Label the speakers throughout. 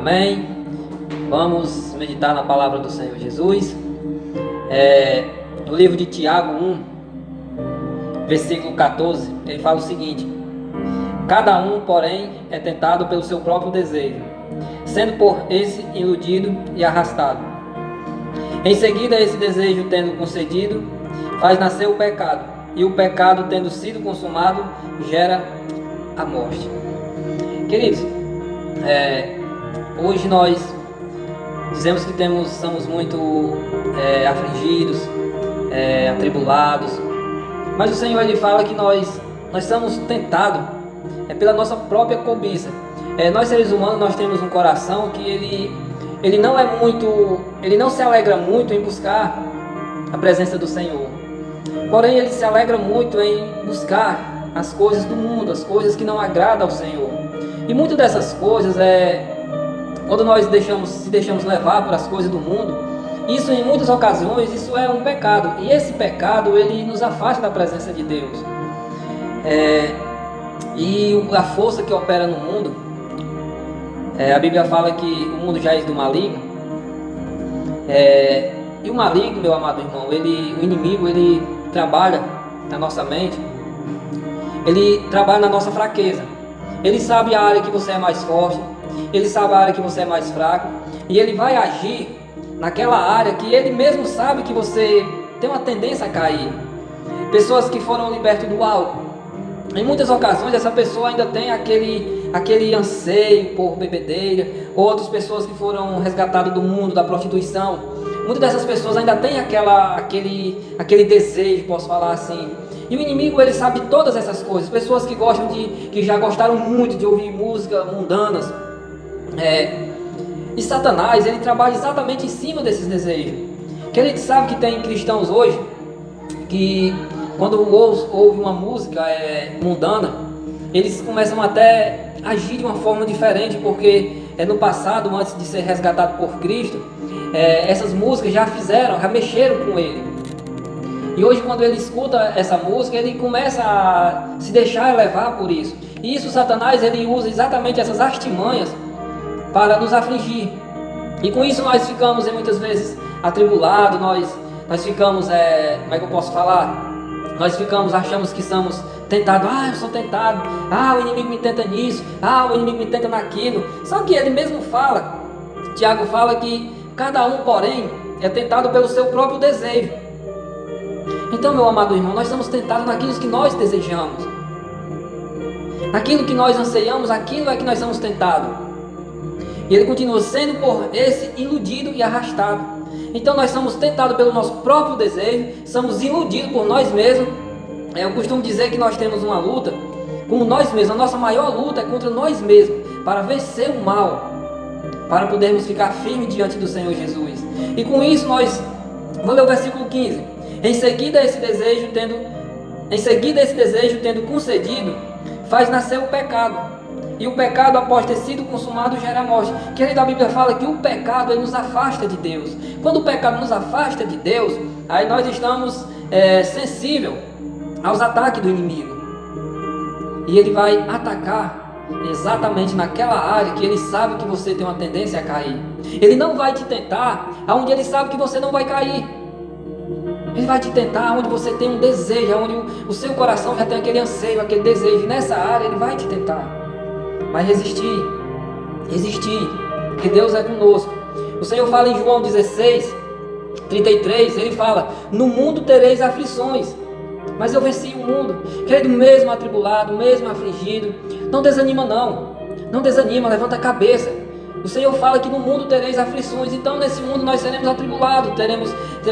Speaker 1: Amém? Vamos meditar na palavra do Senhor Jesus. No livro de Tiago 1, versículo 14, ele fala o seguinte: cada um, porém, é tentado pelo seu próprio desejo, sendo por esse iludido e arrastado. Em seguida, esse desejo, tendo concedido, faz nascer o pecado, e o pecado, tendo sido consumado, gera a morte. Queridos, hoje nós dizemos que somos muito afligidos, atribulados, mas o Senhor ele fala que nós somos tentados pela nossa própria cobiça. Nós seres humanos, nós temos um coração que ele não se alegra muito em buscar a presença do Senhor, porém ele se alegra muito em buscar as coisas do mundo, as coisas que não agradam ao Senhor. E muitas dessas coisas quando nós se deixamos levar por as coisas do mundo, isso em muitas ocasiões, isso é um pecado. E esse pecado, ele nos afasta da presença de Deus. E a força que opera no mundo, a Bíblia fala que o mundo já é do maligno. E o maligno, meu amado irmão, o inimigo, ele trabalha na nossa mente, ele trabalha na nossa fraqueza. Ele sabe a área que você é mais forte, ele sabe a área que você é mais fraco, e ele vai agir naquela área que ele mesmo sabe que você tem uma tendência a cair. Pessoas que foram libertas do álcool, em muitas ocasiões essa pessoa ainda tem aquele anseio por bebedeira. Outras pessoas que foram resgatadas do mundo da prostituição, muitas dessas pessoas ainda têm aquele desejo, posso falar assim. E o inimigo, ele sabe todas essas coisas. Pessoas que já gostaram muito de ouvir música mundanas. E Satanás, ele trabalha exatamente em cima desses desejos. Que a gente sabe que tem cristãos hoje que quando ouvem uma música mundana, eles começam até a agir de uma forma diferente, porque no passado, antes de ser resgatado por Cristo, essas músicas já mexeram com ele. E hoje, quando ele escuta essa música, ele começa a se deixar levar por isso. E isso, Satanás, ele usa exatamente essas artimanhas para nos afligir. E com isso nós ficamos muitas vezes atribulados, nós ficamos, como é que eu posso falar? Achamos que somos tentados. Eu sou tentado. O inimigo me tenta nisso. O inimigo me tenta naquilo. Só que ele mesmo fala, Tiago fala que cada um, porém, é tentado pelo seu próprio desejo. Então, meu amado irmão, nós somos tentados naquilo que nós desejamos. Naquilo que nós anseiamos, aquilo é que nós somos tentados. E ele continua sendo por esse iludido e arrastado. Então nós somos tentados pelo nosso próprio desejo, somos iludidos por nós mesmos. Eu costumo dizer que nós temos uma luta com nós mesmos. A nossa maior luta é contra nós mesmos, para vencer o mal, para podermos ficar firmes diante do Senhor Jesus. E com isso vamos ler o versículo 15. Em seguida esse desejo tendo concedido, faz nascer o pecado. E o pecado, após ter sido consumado, gera a morte. Querido, a Bíblia fala que o pecado ele nos afasta de Deus. Quando o pecado nos afasta de Deus, aí nós estamos sensíveis aos ataques do inimigo. E ele vai atacar exatamente naquela área que ele sabe que você tem uma tendência a cair. Ele não vai te tentar aonde ele sabe que você não vai cair. Ele vai te tentar onde você tem um desejo, onde o seu coração já tem aquele anseio, aquele desejo. E nessa área ele vai te tentar. Mas resistir, porque Deus é conosco. O Senhor fala em João 16:33, ele fala: no mundo tereis aflições, mas eu venci o mundo. Querido, mesmo atribulado, mesmo afligido, não desanima não desanima, levanta a cabeça. O Senhor fala que no mundo tereis aflições. Então nesse mundo nós seremos atribulados,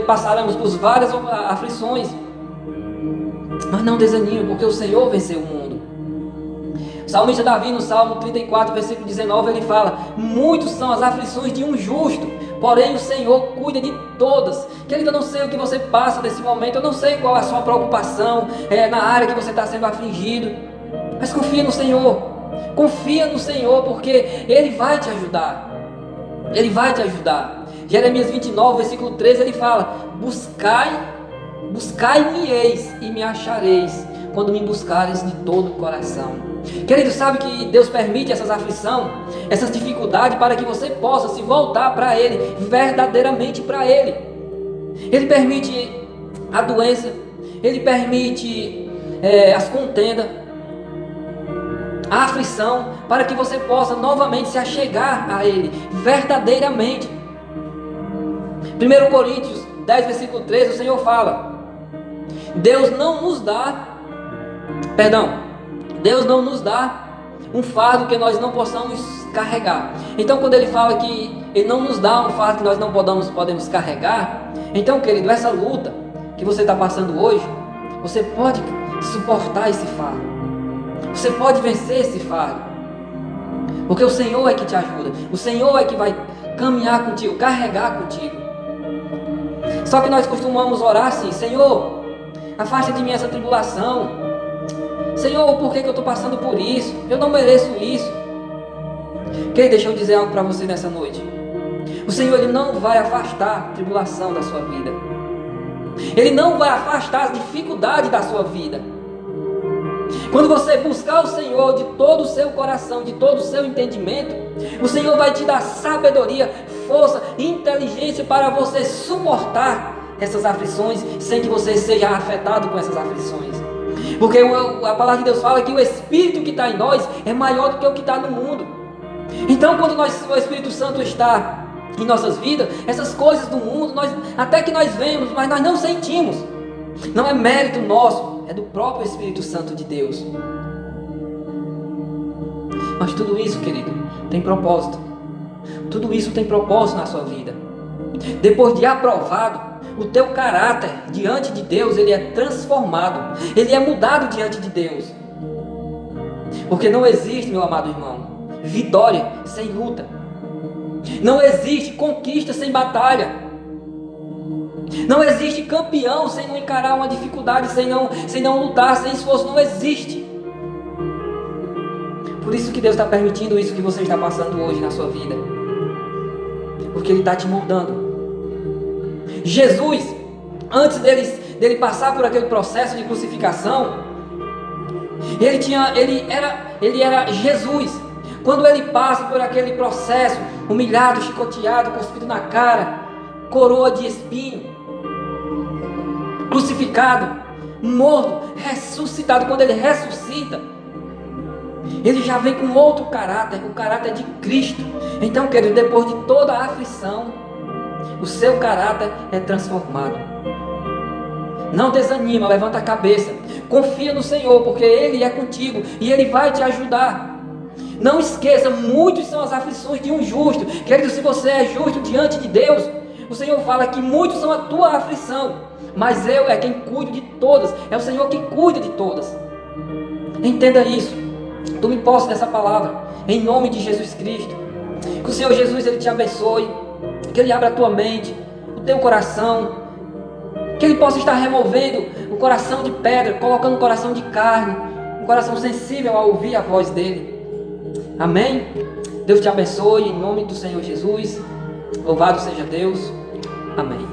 Speaker 1: passaremos por várias aflições, mas não desanima, porque o Senhor venceu o mundo. O salmista Davi, no Salmo 34, versículo 19, ele fala: muitos são as aflições de um justo, porém o Senhor cuida de todas. Querido, eu não sei o que você passa nesse momento, eu não sei qual é a sua preocupação na área que você está sendo afligido, mas confia no Senhor. Confia no Senhor, porque Ele vai te ajudar. Ele vai te ajudar. Jeremias 29, versículo 13, ele fala: buscai-me-eis e me achareis, quando me buscareis de todo o coração. Querido, sabe que Deus permite essas aflições, essas dificuldades para que você possa se voltar para Ele, verdadeiramente para Ele. Ele permite a doença, Ele permite as contendas, a aflição, para que você possa novamente se achegar a Ele, verdadeiramente. 1 Coríntios 10, versículo 13, o Senhor fala: Deus não nos dá um fardo que nós não possamos carregar. Então, quando Ele fala que Ele não nos dá um fardo que nós não podemos carregar, então, querido, essa luta que você está passando hoje, você pode suportar esse fardo, você pode vencer esse fardo, porque o Senhor é que te ajuda, o Senhor é que vai caminhar contigo, carregar contigo. Só que nós costumamos orar assim: Senhor, afasta de mim essa tribulação. Senhor, por que eu estou passando por isso? Eu não mereço isso. Deixa eu dizer algo para você nessa noite. O Senhor, Ele não vai afastar a tribulação da sua vida. Ele não vai afastar as dificuldades da sua vida. Quando você buscar o Senhor de todo o seu coração, de todo o seu entendimento, o Senhor vai te dar sabedoria, força e inteligência para você suportar essas aflições sem que você seja afetado com essas aflições. Porque a palavra de Deus fala que o Espírito que está em nós é maior do que o que está no mundo. Então, quando o Espírito Santo está em nossas vidas, essas coisas do mundo, até que nós vemos, mas nós não sentimos. Não é mérito nosso, é do próprio Espírito Santo de Deus. Mas tudo isso, querido, tem propósito. Tudo isso tem propósito na sua vida. Depois de aprovado, o teu caráter diante de Deus, ele é transformado, ele é mudado diante de Deus. Porque não existe, meu amado irmão, vitória sem luta. Não existe conquista sem batalha. Não existe campeão sem não encarar uma dificuldade, sem não lutar, sem esforço. Não existe. Por isso que Deus está permitindo isso que você está passando hoje na sua vida, porque Ele está te moldando. Jesus, antes dele passar por aquele processo de crucificação, ele era Jesus. Quando ele passa por aquele processo, humilhado, chicoteado, cuspido na cara, coroa de espinho, crucificado, morto, ressuscitado. Quando ele ressuscita, ele já vem com outro caráter, o caráter de Cristo. Então, querido, depois de toda a aflição, o seu caráter é transformado. Não desanima, levanta a cabeça, confia no Senhor, porque Ele é contigo e Ele vai te ajudar. Não esqueça, muitos são as aflições de um justo. Querido, se você é justo diante de Deus, o Senhor fala que muitos são a tua aflição, mas eu é quem cuido de todas, é o Senhor que cuida de todas. Entenda isso, tome posse dessa palavra, em nome de Jesus Cristo. Que o Senhor Jesus, Ele te abençoe, que Ele abra a tua mente, o teu coração, que Ele possa estar removendo o coração de pedra, colocando um coração de carne, um coração sensível a ouvir a voz dEle. Amém? Deus te abençoe, em nome do Senhor Jesus. Louvado seja Deus. Amém.